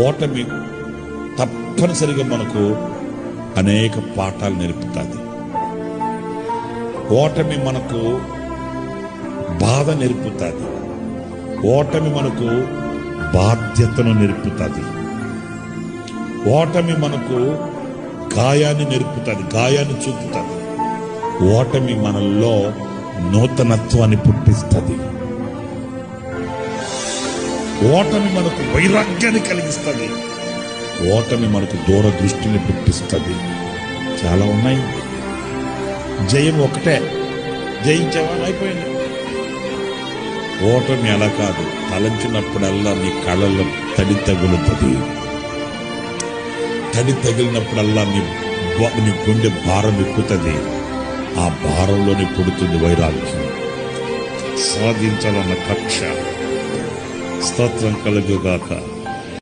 ఓటమి తప్పనిసరిగా మనకు అనేక పాఠాలు నేర్పుతుంది. ఓటమి మనకు బాధ నేర్పుతుంది. ఓటమి మనకు బాధ్యతను నేర్పుతుంది. ఓటమి మనకు గాయాన్ని నేర్పుతుంది, గాయాన్ని చూపుతుంది. ఓటమి మనల్లో నూతనత్వాన్ని పుట్టిస్తుంది. ఓటమి మనకు వైరాగ్యాన్ని కలిగిస్తుంది. ఓటమి మనకు దూరదృష్టిని పుట్టిస్తుంది. చాలా ఉన్నాయి. జయం ఒకటే, జయించేవాళ్ళు అయిపోయింది. ఓటమి అలా కాదు, తలంచినప్పుడల్లా నీ కళ్ళల్లో తడి తగులుతుంది. తడి తగిలినప్పుడల్లా నీ గుండె భారం ఎక్కుతుంది. ఆ భారంలోనే పుడుతుంది వైరాగ్యం, సాధించాలన్న కక్ష. స్తోత్రం కలుగుగాక.